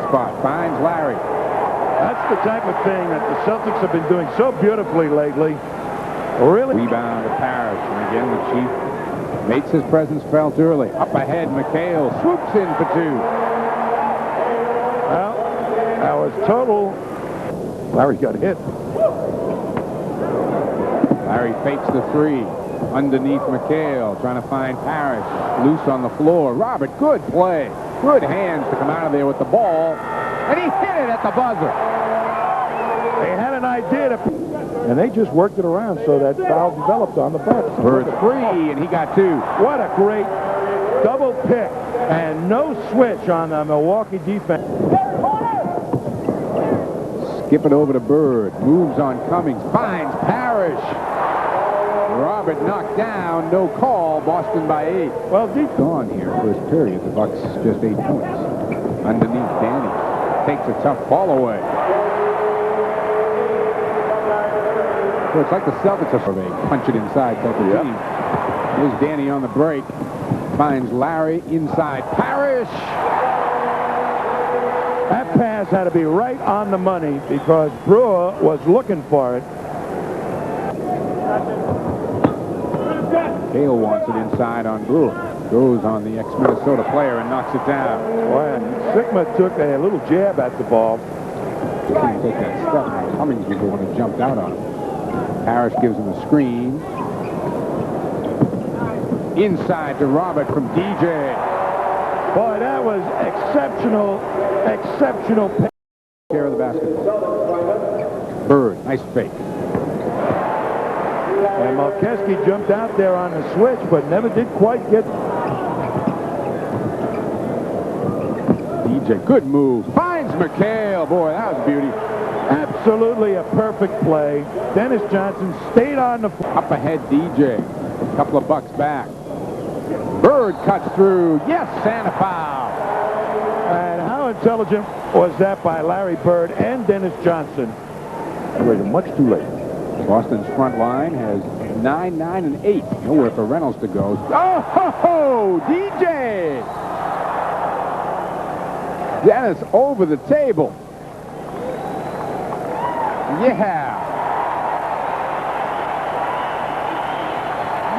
spot. Finds Larry. That's the type of thing that the Celtics have been doing so beautifully lately. Really. Rebound to Parish. And again, the Chief makes his presence felt early. Up ahead, McHale swoops in for two. Well, that was total. Larry got hit. Larry fakes the three. Underneath McHale, trying to find Parish. Loose on the floor. Robert, good play. Good hands to come out of there with the ball. And he hit it at the buzzer. They had an idea to... And they just worked it around so that foul developed on the Bucks. For three, and he got two. What a great double pick. And no switch on the Milwaukee defense. Skip it over to Bird. Moves on Cummings. Finds Parish. Robert knocked down. No call. Boston by 8. Well, deep gone here. First period. The Bucks just 8 points. Underneath, Danny takes a tough ball away. So it's like the Celtics are they punch it inside type of team. Here's Danny on the break. Finds Larry inside. Parish. That pass had to be right on the money because Brewer was looking for it. Hale wants it inside on Brewer. Goes on the ex-Minnesota player and knocks it down. Boy, and Sigma took a little jab at the ball. He couldn't take that step. Cummings was the one who jumped out on him. Parish gives him a screen. Inside to Robert from DJ. Boy, that was exceptional Care of the basketball. Bird, nice fake. And Malkeski jumped out there on the switch, but never did quite get... DJ, good move. Finds McHale. Boy, that was beauty. Absolutely a perfect play. Dennis Johnson stayed on the... Up ahead, DJ. A couple of Bucks back. Bird cuts through. Yes, and a foul. And how intelligent was that by Larry Bird and Dennis Johnson? Waited much too late. Boston's front line has 9, 9, and 8. Nowhere for Reynolds to go. Oh, ho, ho, DJ! Dennis over the table. Yeah.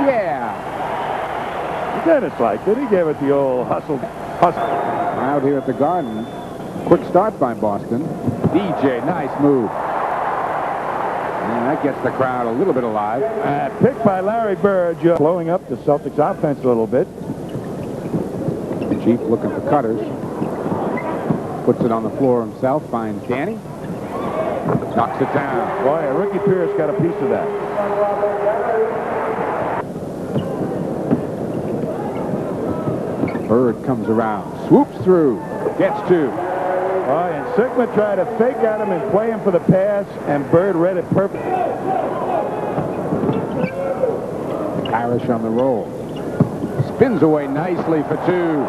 Yeah. Dennis liked it. He gave it the old hustle. Out here at the Garden. Quick start by Boston. DJ, nice move. And that gets the crowd a little bit alive. Picked by Larry Bird, blowing up the Celtics offense a little bit. Chief looking for cutters. Puts it on the floor himself. Finds Danny. Knocks it down. Boy, Ricky Pierce got a piece of that. Bird comes around. Swoops through. Gets two. Boy, and Sigma tried to fake at him and play him for the pass, and Bird read it perfectly. Parish on the roll. Spins away nicely for two.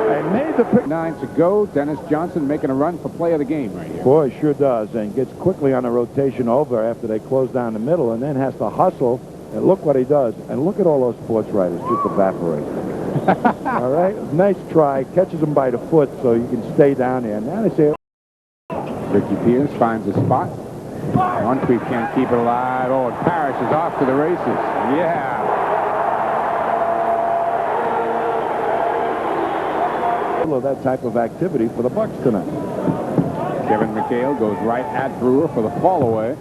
They made the pick. 9 to go. Dennis Johnson making a run for play of the game right here. Boy, sure does, and gets quickly on a rotation over after they close down the middle, and then has to hustle. And look what he does. And look at all those sports writers just evaporate. All right? Nice try. Catches him by the foot so you can stay down there. Now they say... Ricky Pierce finds a spot. Moncrief can't keep it alive. Oh, and Parish is off to the races. Yeah. That type of activity for the Bucks tonight. Kevin McHale goes right at Brewer for the fall away.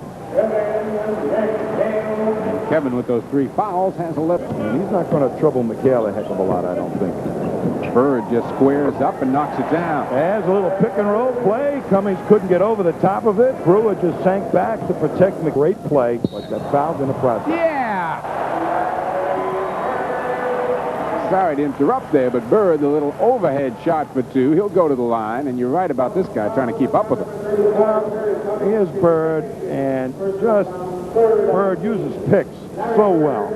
And Kevin, with those 3 fouls, has 11. And he's not going to trouble McHale a heck of a lot, I don't think. Bird just squares up and knocks it down. As a little pick and roll play. Cummings couldn't get over the top of it. Brewer just sank back to protect him. Great play, but got fouled in the process. Yeah! Sorry to interrupt there, but Bird, the little overhead shot for 2. He'll go to the line, and you're right about this guy trying to keep up with him. Here's Bird, and just Bird uses picks so well.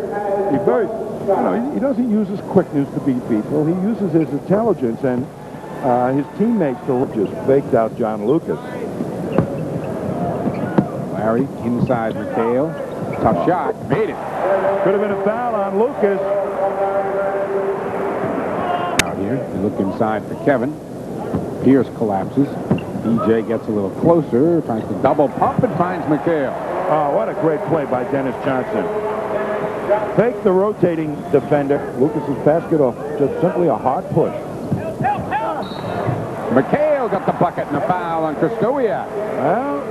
He doesn't use his quickness to beat people. He uses his intelligence, and his teammates just faked out John Lucas. Larry inside McHale. Tough shot. Made it. Could have been a foul on Lucas. out here. They look inside for Kevin. Pierce collapses. DJ gets a little closer, tries to double pump and finds McHale. Oh, what a great play by Dennis Johnson. Fake the rotating defender. Lucas's basket off. Just simply a hard push. McHale got the bucket and a foul on Kraskowiak. Well,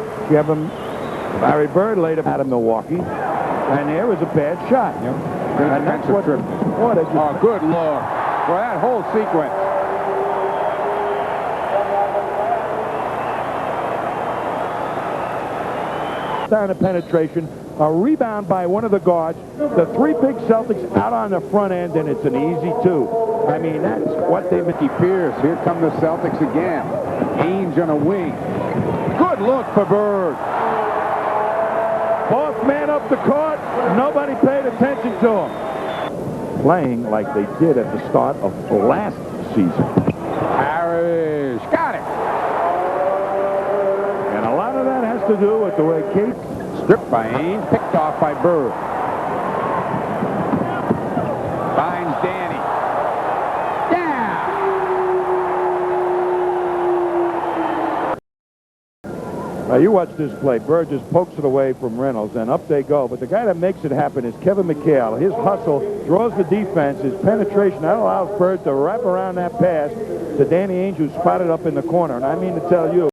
Larry Bird laid him out of Milwaukee. And there was a bad shot. Yep. And that's what... Trip. Oh, good look. For that whole sequence. Down to penetration, a rebound by one of the guards, the three big Celtics out on the front end, and it's an easy two. I mean, that's what they... Mickey Pierce, here come the Celtics again. Ainge on a wing. Good look for Bird. Fourth man up the court, nobody paid attention to him. Playing like they did at the start of last season. Parish, got it. And a lot of that has to do with the way Kate... Stripped by Ainge, picked off by Bird. Finds Danny. Yeah! Now you watch this play. Bird just pokes it away from Reynolds, and up they go. But the guy that makes it happen is Kevin McHale. His hustle draws the defense. His penetration, that allows Bird to wrap around that pass to Danny Ainge, who's spotted up in the corner. And I mean to tell you,